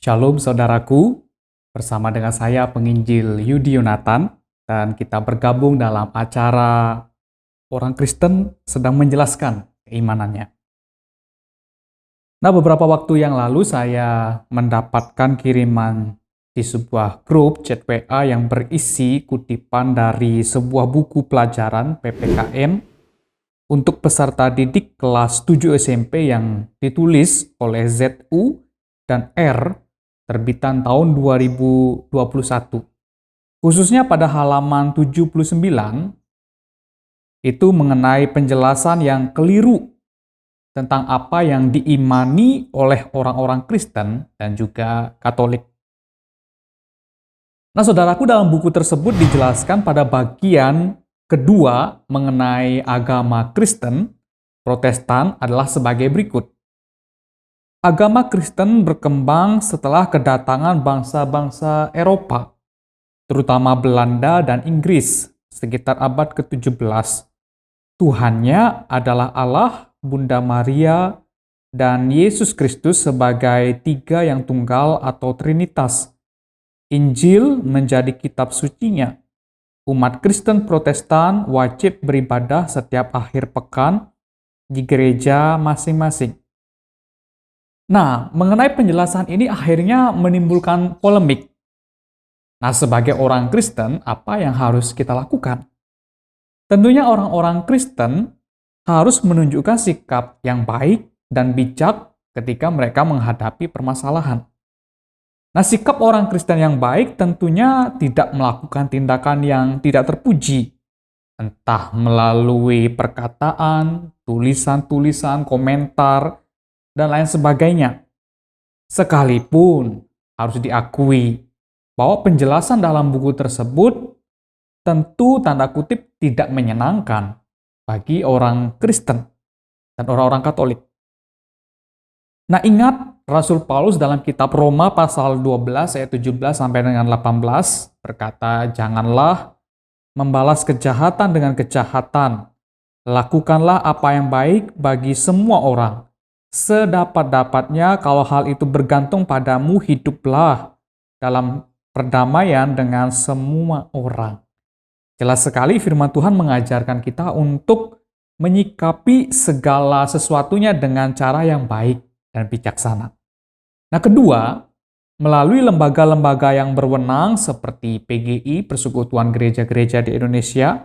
Shalom saudaraku, bersama dengan saya penginjil Yudi Yonatan dan kita bergabung dalam acara orang Kristen sedang menjelaskan keimanannya. Nah, beberapa waktu yang lalu saya mendapatkan kiriman di sebuah grup chat WA yang berisi kutipan dari sebuah buku pelajaran PPKN untuk peserta didik kelas 7 SMP yang ditulis oleh ZU dan R terbitan tahun 2021. Khususnya pada halaman 79 itu mengenai penjelasan yang keliru tentang apa yang diimani oleh orang-orang Kristen dan juga Katolik. Nah, saudaraku, dalam buku tersebut dijelaskan pada bagian kedua mengenai agama Kristen, Protestan adalah sebagai berikut. Agama Kristen berkembang setelah kedatangan bangsa-bangsa Eropa, terutama Belanda dan Inggris, sekitar abad ke-17. Tuhannya adalah Allah, Bunda Maria, dan Yesus Kristus sebagai tiga yang tunggal atau Trinitas. Injil menjadi kitab sucinya. Umat Kristen Protestan wajib beribadah setiap akhir pekan di gereja masing-masing. Nah, mengenai penjelasan ini akhirnya menimbulkan polemik. Nah, sebagai orang Kristen, apa yang harus kita lakukan? Tentunya orang-orang Kristen harus menunjukkan sikap yang baik dan bijak ketika mereka menghadapi permasalahan. Nah, sikap orang Kristen yang baik tentunya tidak melakukan tindakan yang tidak terpuji, entah melalui perkataan, tulisan-tulisan, komentar, dan lain sebagainya. Sekalipun harus diakui bahwa penjelasan dalam buku tersebut tentu tanda kutip tidak menyenangkan bagi orang Kristen dan orang-orang Katolik. Nah, ingat Rasul Paulus dalam kitab Roma pasal 12 ayat 17 sampai dengan 18 berkata, "Janganlah membalas kejahatan dengan kejahatan. Lakukanlah apa yang baik bagi semua orang. Sedapat-dapatnya kalau hal itu bergantung padamu, hiduplah dalam perdamaian dengan semua orang." Jelas sekali firman Tuhan mengajarkan kita untuk menyikapi segala sesuatunya dengan cara yang baik dan bijaksana. Nah, kedua, melalui lembaga-lembaga yang berwenang seperti PGI, Persekutuan Gereja-Gereja di Indonesia,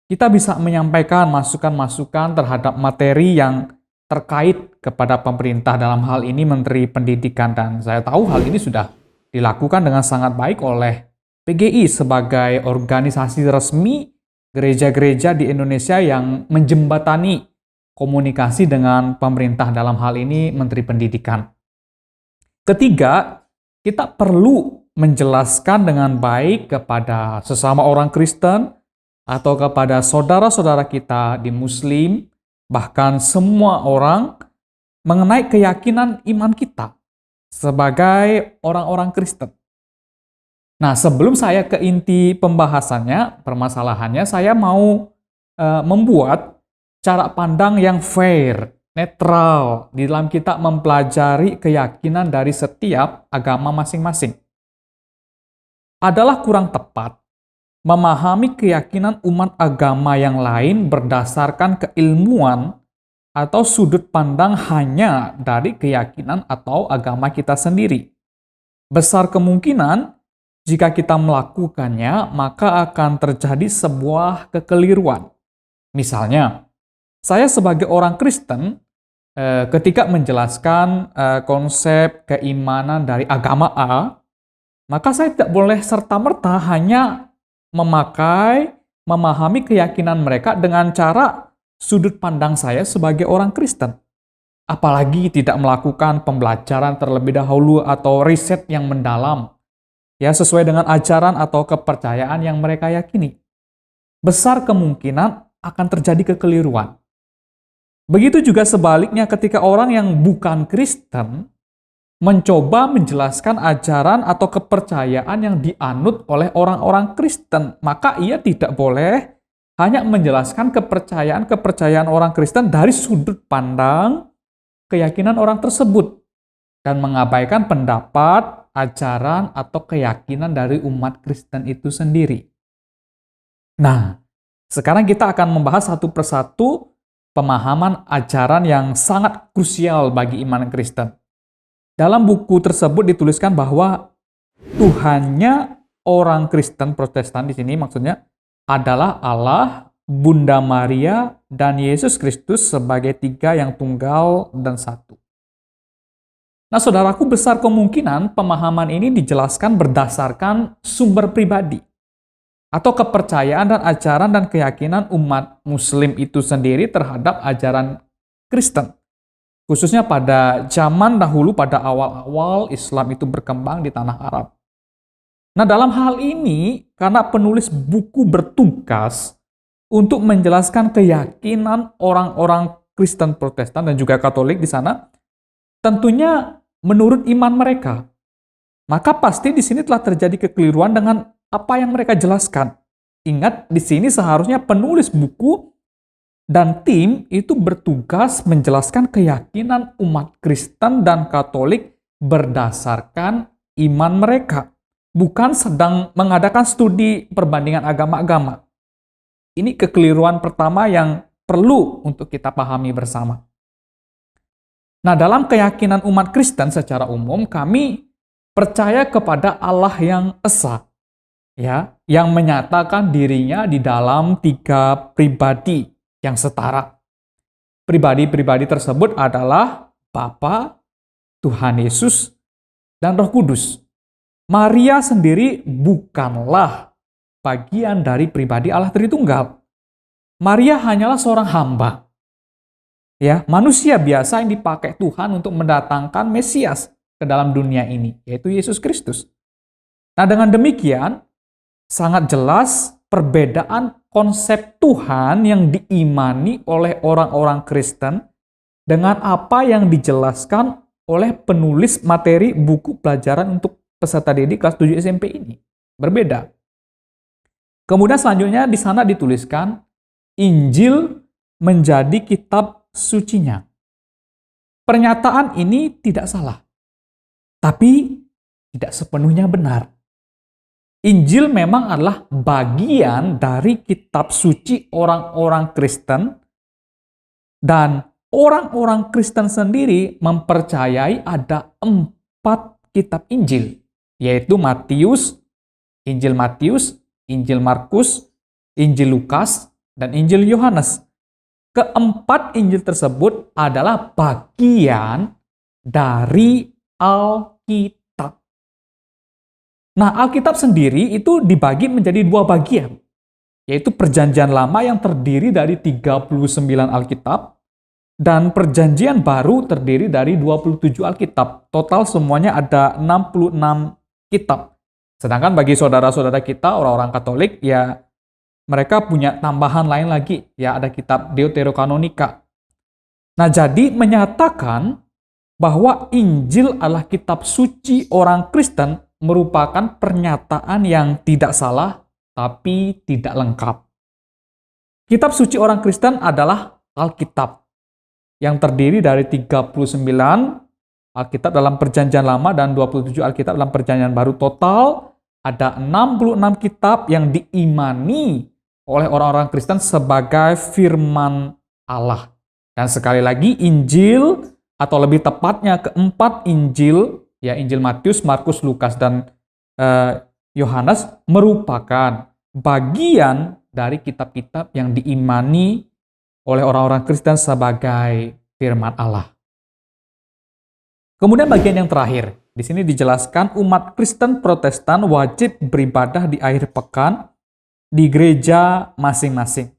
kita bisa menyampaikan masukan-masukan terhadap materi yang terkait kepada pemerintah, dalam hal ini Menteri Pendidikan, dan saya tahu hal ini sudah dilakukan dengan sangat baik oleh PGI sebagai organisasi resmi gereja-gereja di Indonesia yang menjembatani komunikasi dengan pemerintah, dalam hal ini Menteri Pendidikan. Ketiga, kita perlu menjelaskan dengan baik kepada sesama orang Kristen atau kepada saudara-saudara kita di Muslim, bahkan semua orang, mengenai keyakinan iman kita sebagai orang-orang Kristen. Nah, sebelum saya ke inti pembahasannya, permasalahannya, saya mau membuat cara pandang yang fair, netral, di dalam kita mempelajari keyakinan dari setiap agama masing-masing. Adalah kurang tepat memahami keyakinan umat agama yang lain berdasarkan keilmuan atau sudut pandang hanya dari keyakinan atau agama kita sendiri. Besar kemungkinan jika kita melakukannya, maka akan terjadi sebuah kekeliruan. Misalnya, saya sebagai orang Kristen, ketika menjelaskan konsep keimanan dari agama A, maka saya tidak boleh serta-merta hanya memahami keyakinan mereka dengan cara sudut pandang saya sebagai orang Kristen. Apalagi tidak melakukan pembelajaran terlebih dahulu atau riset yang mendalam, ya, sesuai dengan ajaran atau kepercayaan yang mereka yakini. Besar kemungkinan akan terjadi kekeliruan. Begitu juga sebaliknya ketika orang yang bukan Kristen mencoba menjelaskan ajaran atau kepercayaan yang dianut oleh orang-orang Kristen, maka ia tidak boleh hanya menjelaskan kepercayaan-kepercayaan orang Kristen dari sudut pandang keyakinan orang tersebut. dan mengabaikan pendapat, ajaran, atau keyakinan dari umat Kristen itu sendiri. Nah, sekarang kita akan membahas satu persatu pemahaman ajaran yang sangat krusial bagi iman Kristen. Dalam buku tersebut dituliskan bahwa Tuhannya orang Kristen Protestan di sini maksudnya adalah Allah, Bunda Maria, dan Yesus Kristus sebagai tiga yang tunggal dan satu. Nah, saudaraku, besar kemungkinan pemahaman ini dijelaskan berdasarkan sumber pribadi atau kepercayaan dan ajaran dan keyakinan umat Muslim itu sendiri terhadap ajaran Kristen. Khususnya pada zaman dahulu, pada awal-awal Islam itu berkembang di tanah Arab. Nah, dalam hal ini, karena penulis buku bertugas untuk menjelaskan keyakinan orang-orang Kristen Protestan dan juga Katolik di sana, tentunya menurut iman mereka. Maka pasti di sini telah terjadi kekeliruan dengan apa yang mereka jelaskan. Ingat, di sini seharusnya penulis buku dan tim itu bertugas menjelaskan keyakinan umat Kristen dan Katolik berdasarkan iman mereka. Bukan sedang mengadakan studi perbandingan agama-agama. Ini kekeliruan pertama yang perlu untuk kita pahami bersama. Nah, dalam keyakinan umat Kristen secara umum, kami percaya kepada Allah yang esa, ya, yang menyatakan dirinya di dalam tiga pribadi yang setara. Pribadi-pribadi tersebut adalah Bapa, Tuhan Yesus, dan Roh Kudus. Maria sendiri bukanlah bagian dari pribadi Allah Tritunggal. Maria hanyalah seorang hamba. Ya, manusia biasa yang dipakai Tuhan untuk mendatangkan Mesias ke dalam dunia ini, yaitu Yesus Kristus. Nah, dengan demikian, sangat jelas perbedaan konsep Tuhan yang diimani oleh orang-orang Kristen dengan apa yang dijelaskan oleh penulis materi buku pelajaran untuk peserta didik kelas 7 SMP ini. Berbeda. Kemudian selanjutnya di sana dituliskan, Injil menjadi kitab sucinya. Pernyataan ini tidak salah, tapi tidak sepenuhnya benar. Injil memang adalah bagian dari kitab suci orang-orang Kristen, dan orang-orang Kristen sendiri mempercayai ada 4 kitab Injil, yaitu Injil Matius, Injil Markus, Injil Lukas, dan Injil Yohanes. Keempat Injil tersebut adalah bagian dari Alkitab. Nah, Alkitab sendiri itu dibagi menjadi 2 bagian, yaitu Perjanjian Lama yang terdiri dari 39 Alkitab, dan Perjanjian Baru terdiri dari 27 Alkitab. Total semuanya ada 66 kitab. Sedangkan bagi saudara-saudara kita, orang-orang Katolik, ya mereka punya tambahan lain lagi. Ya, ada kitab Deuterokanonika. Nah, jadi menyatakan bahwa Injil adalah kitab suci orang Kristen merupakan pernyataan yang tidak salah, tapi tidak lengkap. Kitab suci orang Kristen adalah Alkitab, yang terdiri dari 39 Alkitab dalam Perjanjian Lama dan 27 Alkitab dalam Perjanjian Baru. Total ada 66 kitab yang diimani oleh orang-orang Kristen sebagai firman Allah. Dan sekali lagi, Injil, atau lebih tepatnya keempat Injil, ya Injil Matius, Markus, Lukas, dan Yohanes merupakan bagian dari kitab-kitab yang diimani oleh orang-orang Kristen sebagai firman Allah. Kemudian bagian yang terakhir, di sini dijelaskan umat Kristen Protestan wajib beribadah di akhir pekan di gereja masing-masing.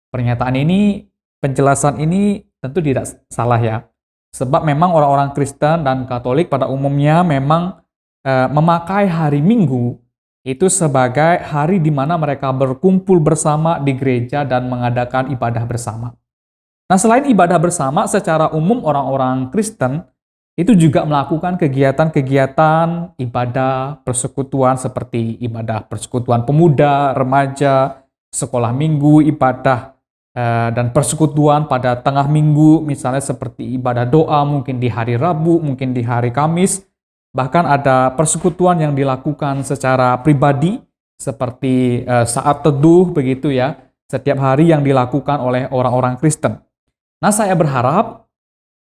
Pernyataan ini, penjelasan ini tentu tidak salah ya. Sebab memang orang-orang Kristen dan Katolik pada umumnya memang memakai hari Minggu itu sebagai hari di mana mereka berkumpul bersama di gereja dan mengadakan ibadah bersama. Nah, selain ibadah bersama, secara umum orang-orang Kristen itu juga melakukan kegiatan-kegiatan ibadah persekutuan seperti ibadah persekutuan pemuda, remaja, sekolah minggu, ibadah dan persekutuan pada tengah minggu, misalnya seperti ibadah doa mungkin di hari Rabu, mungkin di hari Kamis, bahkan ada persekutuan yang dilakukan secara pribadi seperti saat teduh begitu ya, setiap hari yang dilakukan oleh orang-orang Kristen. Nah, saya berharap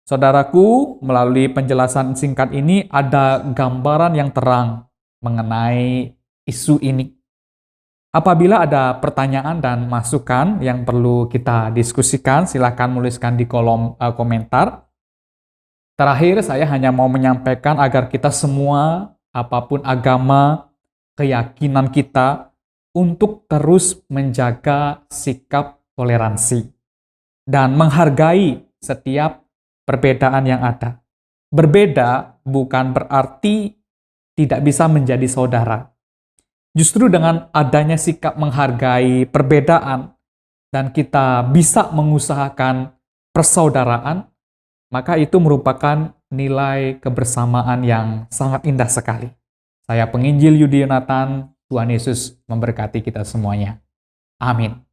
saudaraku melalui penjelasan singkat ini ada gambaran yang terang mengenai isu ini. Apabila ada pertanyaan dan masukan yang perlu kita diskusikan, silakan menuliskan di kolom komentar. Terakhir, saya hanya mau menyampaikan agar kita semua, apapun agama, keyakinan kita, untuk terus menjaga sikap toleransi dan menghargai setiap perbedaan yang ada. Berbeda bukan berarti tidak bisa menjadi saudara. Justru dengan adanya sikap menghargai perbedaan dan kita bisa mengusahakan persaudaraan, maka itu merupakan nilai kebersamaan yang sangat indah sekali. Saya penginjil Yudi Yonatan, Tuhan Yesus memberkati kita semuanya. Amin.